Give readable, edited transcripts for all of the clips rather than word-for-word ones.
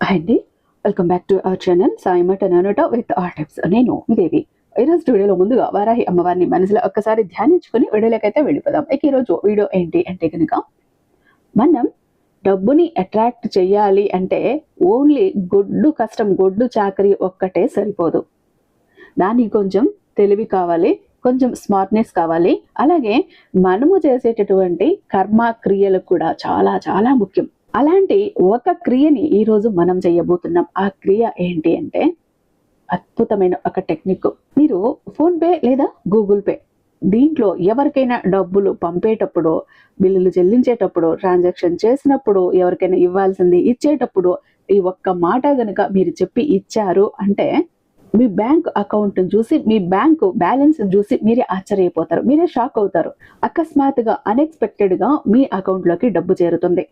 Hi అండి, welcome back to our channel సాయిమట నానోట విత్ ఆర్ టిప్స్. నేను మీ దేవి. ఈరోజు వీడియోలో ముందుగా వారాహి అమ్మవారిని మనసులో ఒక్కసారి ధ్యానించుకుని వీడియోలకైతే వెళ్ళిపోదాం. ఈరోజు వీడియో ఏంటి అంటే కనుక, మనం డబ్బుని అట్రాక్ట్ చేయాలి అంటే ఓన్లీ గొడ్డు కష్టం, గొడ్డు చాకరీ ఒక్కటే సరిపోదు. దానికి కొంచెం తెలివి కావాలి, కొంచెం స్మార్ట్నెస్ కావాలి. అలాగే మనము చేసేటటువంటి కర్మ క్రియలు కూడా చాలా చాలా ముఖ్యం. అలాంటి ఒక క్రియని ఈరోజు మనం చేయబోతున్నాం. ఆ క్రియ ఏంటి అంటే అద్భుతమైన ఒక టెక్నిక్. మీరు ఫోన్పే లేదా గూగుల్ పే దీంట్లో ఎవరికైనా డబ్బులు పంపేటప్పుడు, బిల్లులు చెల్లించేటప్పుడు, ట్రాన్సాక్షన్ చేసినప్పుడు, ఎవరికైనా ఇవ్వాల్సింది ఇచ్చేటప్పుడు ఈ ఒక్క మాట గనుక మీరు చెప్పి ఇచ్చారు అంటే మీ బ్యాంక్ అకౌంట్ చూసి, మీ బ్యాంకు బ్యాలెన్స్ చూసి మీరే ఆశ్చర్యపోతారు, మీరే షాక్ అవుతారు. అకస్మాత్తుగా అన్ఎక్స్పెక్టెడ్గా మీ అకౌంట్లోకి డబ్బు చేరుతుంది.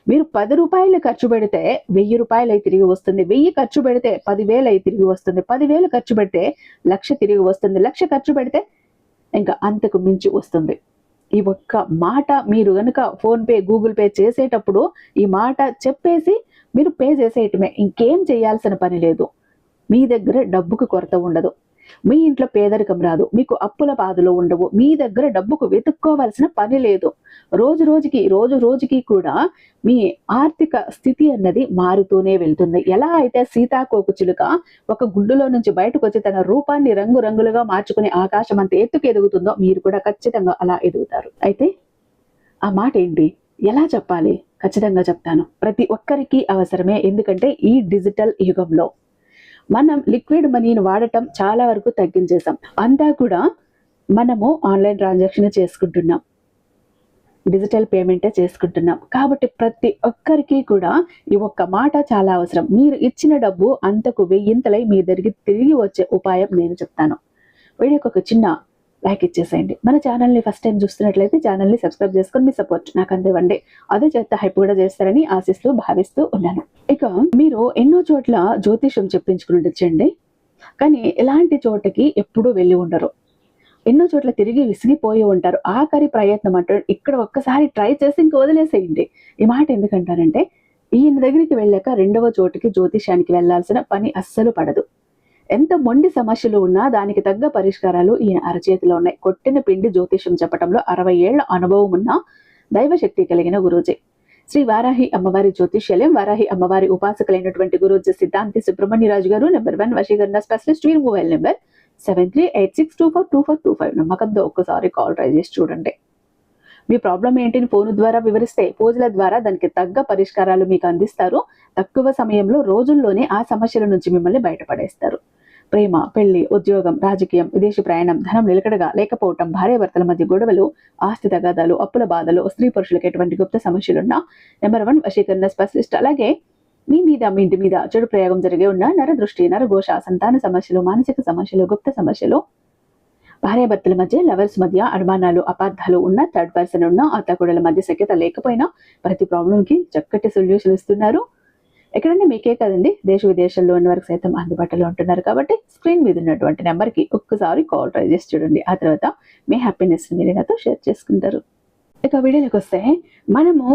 మీరు 10 రూపాయలు ఖర్చు పెడితే 1000 రూపాయలు అయి తిరిగి వస్తుంది. 1000 ఖర్చు పెడితే 10,000 అయి తిరిగి వస్తుంది. 10,000 ఖర్చు పెడితే 1,00,000 తిరిగి వస్తుంది. 1,00,000 ఖర్చు పెడితే ఇంకా అంతకు మించి వస్తుంది. ఈ ఒక్క మాట మీరు గనుక ఫోన్పే గూగుల్ పే చేసేటప్పుడు ఈ మాట చెప్పేసి మీరు పే చేసేయటమే, ఇంకేం చేయాల్సిన పని లేదు. మీ దగ్గర డబ్బుకు కొరత ఉండదు, మీ ఇంట్లో పేదరికం రాదు, మీకు అప్పుల బాధలు ఉండవు, మీ దగ్గర డబ్బుకు వెతుక్కోవాల్సిన పని లేదు. రోజు రోజుకి కూడా మీ ఆర్థిక స్థితి అన్నది మారుతూనే వెళ్తుంది. ఎలా అయితే సీతాకోక చిలుక ఒక గుడ్డులో నుంచి బయటకు వచ్చి తన రూపాన్ని రంగురంగులుగా మార్చుకుని ఆకాశం అంత ఎత్తుకు ఎదుగుతుందో, మీరు కూడా ఖచ్చితంగా అలా ఎదుగుతారు. అయితే ఆ మాట ఏంటి, ఎలా చెప్పాలి? ఖచ్చితంగా చెప్తాను. ప్రతి ఒక్కరికి అవసరమే. ఎందుకంటే ఈ డిజిటల్ యుగంలో మనం లిక్విడ్ మనీని వాడటం చాలా వరకు తగ్గించేసాం. అంతా కూడా మనము ఆన్లైన్ ట్రాన్సాక్షన్ చేసుకుంటున్నాం, డిజిటల్ పేమెంటే చేసుకుంటున్నాం. కాబట్టి ప్రతి ఒక్కరికి కూడా ఈ ఒక్క మాట చాలా అవసరం. మీరు ఇచ్చిన డబ్బు అంతకు 1000 మీ దగ్గరికి తిరిగి వచ్చే ఉపాయం నేను చెప్తాను. వీడియోకి ఒక చిన్న లైక్ ఇచ్చేసేయండి. మన ఛానల్ని ఫస్ట్ టైం చూస్తున్నట్లయితే ఛానల్ని సబ్స్క్రైబ్ చేసుకొని మీ సపోర్ట్ నాకు అందివ్వండి. అదే చేత హైప్ కూడా చేస్తారని ఆశిస్తూ భావిస్తూ ఉన్నాను. ఇక మీరు ఎన్నో చోట్ల జ్యోతిషం చెప్పించుకుని ఉండొచ్చండి, కానీ ఇలాంటి చోటకి ఎప్పుడూ వెళ్ళి ఉండరు. ఎన్నో చోట్ల తిరిగి విసిగిపోయి ఉంటారు. ఆఖరి ప్రయత్నం అంటారు, ఇక్కడ ఒక్కసారి ట్రై చేసి ఇంక వదిలేసేయండి. ఈ మాట ఎందుకంటారంటే, ఈయన దగ్గరికి వెళ్ళాక రెండవ చోటుకి జ్యోతిషానికి వెళ్లాల్సిన పని అస్సలు పడదు. ఎంత మొండి సమస్యలు ఉన్నా దానికి తగ్గ పరిష్కారాలు ఈయన అరచేతిలో ఉన్నాయి. కొట్టిన పిండి జ్యోతిషం చెప్పడంలో 60 ఏళ్ల అనుభవం ఉన్న దైవశక్తి కలిగిన గురూజీ శ్రీ వారాహి అమ్మవారి జ్యోతిష్యాలయం, వారాహి అమ్మవారి ఉపాసకులైనటువంటి గురూజీ సిద్ధాంతి సుబ్రహ్మణ్యరాజు గారు, నెంబర్ 1 వశీకరణ స్పెషలిస్ట్. వీరి మొబైల్ నెంబర్ 7386242425. నమ్మకంతో ఒక్కసారి కాల్ ట్రై చేసి చూడండి. మీ ప్రాబ్లం ఏంటిని ఫోన్ ద్వారా వివరిస్తే పూజల ద్వారా దానికి తగ్గ పరిష్కారాలు మీకు అందిస్తారు. తక్కువ సమయంలో, రోజుల్లోనే ఆ సమస్యల నుంచి మిమ్మల్ని బయటపడేస్తారు. ప్రేమ, పెళ్లి, ఉద్యోగం, రాజకీయం, విదేశీ ప్రయాణం, ధనం నిలకడగా లేకపోవటం, భార్యాభర్తల మధ్య గొడవలు, ఆస్తి తగాదాలు, అప్పుల బాధలు, స్త్రీ పురుషులకు ఎటువంటి గుప్త సమస్యలున్నా నెంబర్ 1 వశీకరణ స్పెషలిస్ట్. అలాగే మీ ఇంటి మీద చెడు ప్రయోగం జరిగే ఉన్న నరదృష్టి, నరఘోష, సంతాన సమస్యలు, మానసిక సమస్యలు, గుప్త సమస్యలు, భార్యాభర్తల మధ్య, లవర్స్ మధ్య అనుమానాలు, అపార్థాలు ఉన్న, థర్డ్ పర్సన్ ఉన్న, అత్తకోడల మధ్య సఖ్యత లేకపోయినా ప్రతి ప్రాబ్లంకి చక్కటి సొల్యూషన్ ఇస్తున్నారు. ఎక్కడన్నా మీకే కదండి, దేశ విదేశాల్లో ఉన్న వరకు సైతం అందుబాటులో ఉంటున్నారు. కాబట్టి స్క్రీన్ మీద ఉన్నటువంటి నెంబర్కి ఒక్కసారి కాల్ ట్రై చేసి చూడండి. ఆ తర్వాత మీ హ్యాపీనెస్ మీరు నాతో షేర్ చేసుకుంటారు. ఇక వీడియోలోకి వస్తే, మనము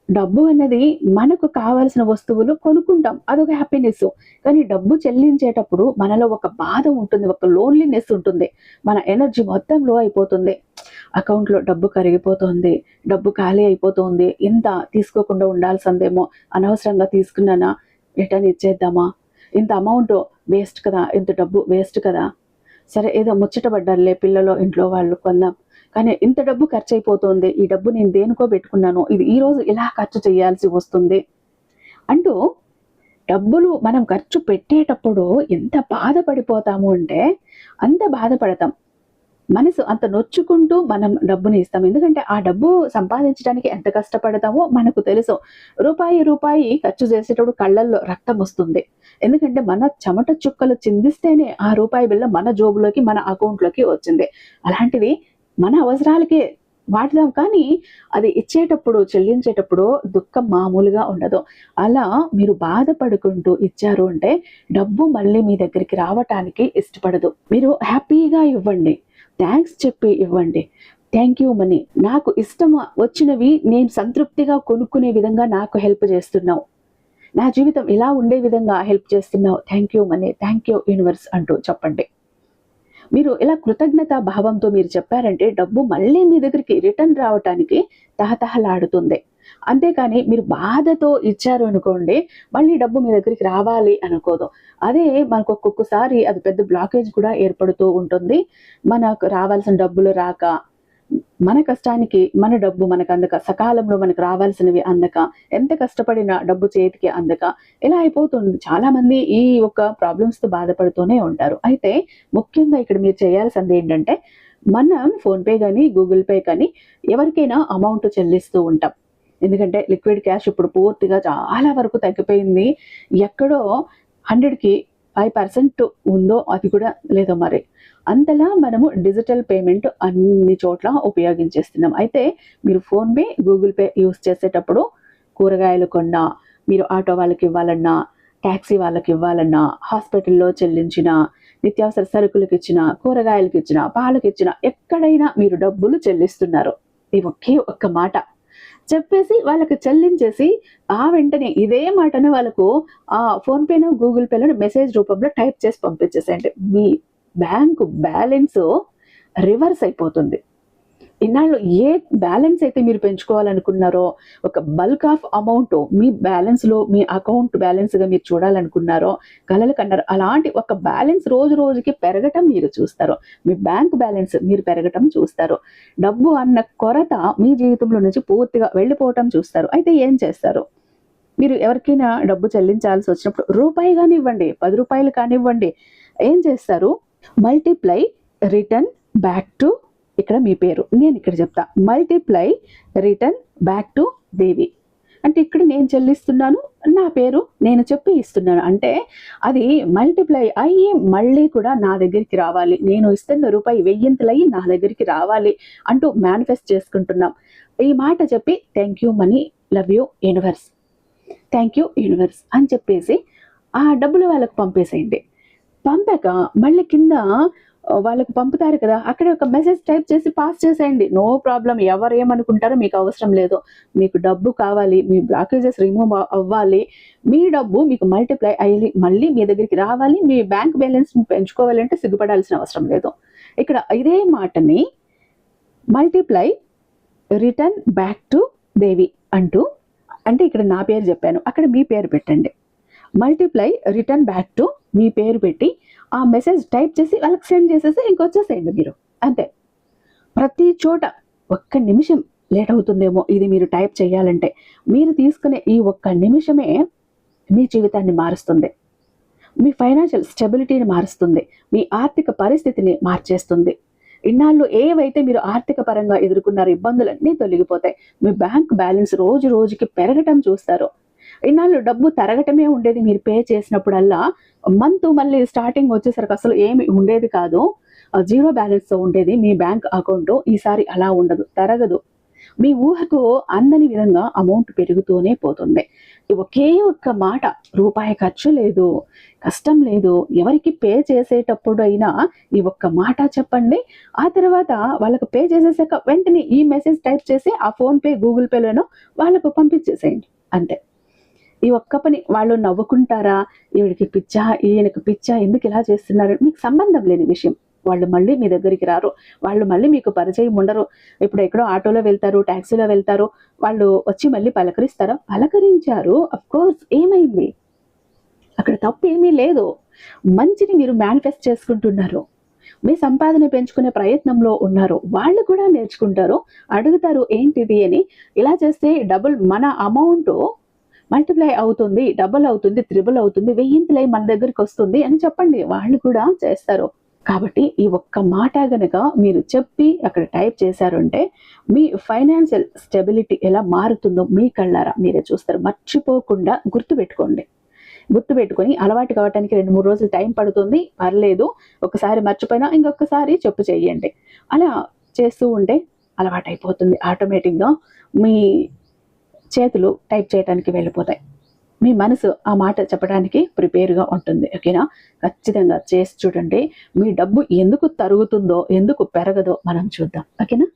డబ్బు అన్నది మనకు కావాల్సిన వస్తువులు కొనుక్కుంటాం, అదొక హ్యాపీనెస్. కానీ డబ్బు చెల్లించేటప్పుడు మనలో ఒక బాధ ఉంటుంది, ఒక లోన్లీనెస్ ఉంటుంది. మన ఎనర్జీ మొత్తం లో అయిపోతుంది. అకౌంట్లో డబ్బు కరిగిపోతుంది, డబ్బు ఖాళీ అయిపోతుంది. ఇంత తీసుకోకుండా ఉండాల్సిందేమో, అనవసరంగా తీసుకున్నానా, రిటర్న్ ఇచ్చేద్దామా, ఇంత అమౌంట్ వేస్ట్ కదా, ఇంత డబ్బు వేస్ట్ కదా, సరే ఏదో ముచ్చటపడ్డారులే పిల్లలు ఇంట్లో వాళ్ళు కొందాం, కానీ ఇంత డబ్బు ఖర్చు అయిపోతుంది, ఈ డబ్బు నేను దేనికో పెట్టుకున్నాను, ఇది ఈరోజు ఇలా ఖర్చు చేయాల్సి వస్తుంది అంటూ డబ్బులు మనం ఖర్చు పెట్టేటప్పుడు ఎంత బాధపడిపోతాము అంటే అంత బాధపడతాం. మనసు అంత నొచ్చుకుంటూ మనం డబ్బుని ఇస్తాం. ఎందుకంటే ఆ డబ్బు సంపాదించడానికి ఎంత కష్టపడతామో మనకు తెలుసు. రూపాయి ఖర్చు చేసేటప్పుడు కళ్ళల్లో రక్తం వస్తుంది. ఎందుకంటే మన చెమట చుక్కలు చిందిస్తేనే ఆ రూపాయి బిళ్ళ మన జోబులోకి, మన అకౌంట్లోకి వచ్చింది. అలాంటిది మన అవసరాలకే వాడదాం, కానీ అది ఇచ్చేటప్పుడు, చెల్లించేటప్పుడు దుఃఖం మామూలుగా ఉండదు. అలా మీరు బాధపడుకుంటూ ఇచ్చారు అంటే డబ్బు మళ్ళీ మీ దగ్గరికి రావటానికి ఇష్టపడదు. మీరు హ్యాపీగా ఇవ్వండి, థ్యాంక్స్ చెప్పి ఇవ్వండి. థ్యాంక్ యూ మనీ, నాకు ఇష్టం వచ్చినవి నేను సంతృప్తిగా కొనుక్కునే విధంగా నాకు హెల్ప్ చేస్తున్నావు, నా జీవితం ఇలా ఉండే విధంగా హెల్ప్ చేస్తున్నావు, thank you money, thank you universe అంటూ చెప్పండి. మీరు ఇలా కృతజ్ఞత భావంతో మీరు చెప్పారంటే డబ్బు మళ్ళీ మీ దగ్గరికి రిటర్న్ రావటానికి తహతహలాడుతుంది. అంతేకాని మీరు బాధతో ఇచ్చారు అనుకోండి, మళ్ళీ డబ్బు మీ దగ్గరికి రావాలి అనుకోదు. అదే మనకు ఒక్కొక్కసారి అది పెద్ద బ్లాకేజ్ కూడా ఏర్పడుతూ ఉంటుంది. మనకు రావాల్సిన డబ్బులు రాక, మన కష్టానికి మన డబ్బు మనకు అందక, సకాలంలో మనకు రావాల్సినవి అందక, ఎంత కష్టపడినా డబ్బు చేతికి అందక ఇలా అయిపోతుంది. చాలా మంది ఈ ఒక ప్రాబ్లమ్స్తో బాధపడుతూనే ఉంటారు. అయితే ముఖ్యంగా ఇక్కడ మీరు చేయాల్సింది ఏంటంటే, మనం ఫోన్పే కానీ గూగుల్ పే కానీ ఎవరికైనా అమౌంట్ చెల్లిస్తూ ఉంటాం. ఎందుకంటే లిక్విడ్ క్యాష్ ఇప్పుడు పూర్తిగా చాలా వరకు తగ్గిపోయింది. ఎక్కడో 100కి 5% ఉందో అది కూడా లేదో మరి. అంతలా మనము డిజిటల్ పేమెంట్ అన్ని చోట్ల ఉపయోగించేస్తున్నాం. అయితే మీరు ఫోన్పే గూగుల్ పే యూస్ చేసేటప్పుడు కూరగాయలు కొన్నా, మీరు ఆటో వాళ్ళకి ఇవ్వాలన్నా, ట్యాక్సీ వాళ్ళకి ఇవ్వాలన్నా, హాస్పిటల్లో చెల్లించిన, నిత్యావసర సరుకులకు ఇచ్చిన, కూరగాయలకు ఇచ్చిన, పాలకు ఇచ్చిన, ఎక్కడైనా మీరు డబ్బులు చెల్లిస్తున్నారు. ఈ ఒకే ఒక్క మాట చెప్పేసి వాళ్ళకి చెల్లించేసి ఆ వెంటనే ఇదే మాటను వాళ్ళకు ఆ ఫోన్పేనో గూగుల్ పేలో మెసేజ్ రూపంలో టైప్ చేసి పంపించేసేయండి. మీ బ్యాంకు బ్యాలెన్స్ రివర్స్ అయిపోతుంది. ఇన్నాళ్ళు ఏ బ్యాలెన్స్ అయితే మీరు పెంచుకోవాలనుకున్నారో, ఒక బల్క్ ఆఫ్ అమౌంట్ మీ బ్యాలెన్స్లో, మీ అకౌంట్ బ్యాలెన్స్గా మీరు చూడాలనుకున్నారో, కలలు కన్నారు. అలాంటి ఒక బ్యాలెన్స్ రోజు రోజుకి పెరగటం మీరు చూస్తారు. మీ బ్యాంక్ బ్యాలెన్స్ మీరు పెరగటం చూస్తారు. డబ్బు అన్న కొరత మీ జీవితంలో నుంచి పూర్తిగా వెళ్ళిపోవటం చూస్తారు. అయితే ఏం చేస్తారు? మీరు ఎవరికైనా డబ్బు చెల్లించాల్సి వచ్చినప్పుడు రూపాయి కానివ్వండి, 10 రూపాయలు కానివ్వండి, ఏం చేస్తారు? మల్టిప్లై రిటర్న్ బ్యాక్ టు, ఇక్కడ మీ పేరు, నేను ఇక్కడ చెప్తా, మల్టిప్లై రిటర్న్ బ్యాక్ టు దేవి. అంటే ఇక్కడ నేను చెల్లిస్తున్నాను, నా పేరు నేను చెప్పి ఇస్తున్నాను. అంటే అది మల్టిప్లై అయ్యి మళ్ళీ కూడా నా దగ్గరికి రావాలి, నేను ఇస్తున్న రూపాయి 1000 నా దగ్గరికి రావాలి అంటూ మేనిఫెస్ట్ చేసుకుంటున్నాం. ఈ మాట చెప్పి thank you money, love you universe, thank you universe అని చెప్పేసి ఆ డబ్బులు వాళ్ళకు పంపేసేయండి. పంపాక మళ్ళీ కింద వాళ్ళకు పంపుతారు కదా, అక్కడ ఒక మెసేజ్ టైప్ చేసి పాస్ చేసేయండి. No problem. ఎవరు ఏమనుకుంటారో మీకు అవసరం లేదు. మీకు డబ్బు కావాలి, మీ బ్లాకేజెస్ రిమూవ్ అవ్వాలి, మీ డబ్బు మీకు మల్టిప్లై అయ్యి మళ్ళీ మీ దగ్గరికి రావాలి, మీ బ్యాంక్ బ్యాలెన్స్ పెంచుకోవాలంటే సిగ్గుపడాల్సిన అవసరం లేదు. ఇక్కడ ఇదే మాటని మల్టిప్లై రిటర్న్ బ్యాక్ టు దేవి అంటూ, అంటే ఇక్కడ నా పేరు చెప్పాను, అక్కడ మీ పేరు పెట్టండి. Multiply return back to me పేరు పెట్టి ఆ మెసేజ్ టైప్ చేసి వాళ్ళకి సెండ్ చేసేసి ఇంకొచ్చేసేయండి మీరు. అంతే. ప్రతి చోట ఒక్క నిమిషం లేట్ అవుతుందేమో ఇది మీరు టైప్ చేయాలంటే. మీరు తీసుకునే ఈ ఒక్క నిమిషమే మీ జీవితాన్ని మారుస్తుంది, మీ ఫైనాన్షియల్ స్టెబిలిటీని మారుస్తుంది, మీ ఆర్థిక పరిస్థితిని మార్చేస్తుంది. ఇన్నాళ్ళు ఏవైతే మీరు ఆర్థిక పరంగా ఎదుర్కొన్నారో ఇబ్బందులన్నీ తొలగిపోతాయి. మీ బ్యాంక్ బ్యాలెన్స్ రోజు రోజుకి పెరగటం చూస్తారు. ఇన్నాళ్ళు డబ్బు తరగటమే ఉండేది. మీరు పే చేసినప్పుడల్లా మంత్ మళ్ళీ స్టార్టింగ్ వచ్చేసరికి అసలు ఏమి ఉండేది కాదు, 0 బ్యాలెన్స్తో ఉండేది మీ బ్యాంక్ అకౌంట్. ఈసారి అలా ఉండదు, తరగదు. మీ ఊహకు అందని విధంగా అమౌంట్ పెరుగుతూనే పోతుంది. ఒకే ఒక్క మాట, రూపాయి ఖర్చు లేదు, కష్టం లేదు. ఎవరికి పే చేసేటప్పుడు అయినా ఈ ఒక్క మాట చెప్పండి. ఆ తర్వాత వాళ్ళకు పే చేసేసాక వెంటనే ఈ మెసేజ్ టైప్ చేసి ఆ ఫోన్పే గూగుల్ పేలోనో వాళ్ళకు పంపించేసేయండి. అంతే. ఈ ఒక్క పని. వాళ్ళు నవ్వుకుంటారా, ఈవిడికి పిచ్చా, ఈయనకి పిచ్చా, ఎందుకు ఇలా చేస్తున్నారు, మీకు సంబంధం లేని విషయం. వాళ్ళు మళ్ళీ మీ దగ్గరికి రారు, వాళ్ళు మళ్ళీ మీకు పరిచయం ఉండరు. ఇప్పుడు ఎక్కడో ఆటోలో వెళ్తారు, ట్యాక్సీలో వెళ్తారు, వాళ్ళు వచ్చి మళ్ళీ పలకరిస్తారా? పలకరించారు, అఫ్ కోర్స్, ఏమైంది? అక్కడ తప్పు ఏమీ లేదు. మంచిని మీరు మేనిఫెస్ట్ చేసుకుంటున్నారు, మీ సంపాదన పెంచుకునే ప్రయత్నంలో ఉన్నారు. వాళ్ళు కూడా నేర్చుకుంటారు, అడుగుతారు ఏంటిది అని. ఇలా చేస్తే డబుల్ మన అమౌంట్ మల్టిప్లై అవుతుంది, డబుల్ అవుతుంది, త్రిబుల్ అవుతుంది, 1000 మన దగ్గరికి వస్తుంది అని చెప్పండి. వాళ్ళు కూడా చేస్తారు. కాబట్టి ఈ ఒక్క మాట గనక మీరు చెప్పి అక్కడ టైప్ చేశారంటే మీ ఫైనాన్షియల్ స్టెబిలిటీ ఎలా మారుతుందో మీ కళ్ళారా మీరే చూస్తారు. మర్చిపోకుండా గుర్తుపెట్టుకొని అలవాటు కావడానికి 2-3 రోజులు టైం పడుతుంది, పర్లేదు. ఒకసారి మర్చిపోయినా ఇంకొకసారి చెప్పు చేయండి. అలా చేస్తూ ఉంటే అలవాటు అయిపోతుంది. ఆటోమేటిక్గా మీ చేతులు టైప్ చేయడానికి వెళ్ళిపోతాయి. మీ మనసు ఆ మాట చెప్పడానికి ప్రిపేర్గా ఉంటుంది. ఓకేనా? ఖచ్చితంగా చేసి చూడండి. మీ డబ్బు ఎందుకు తరుగుతుందో, ఎందుకు పెరగదో మనం చూద్దాం. ఓకేనా?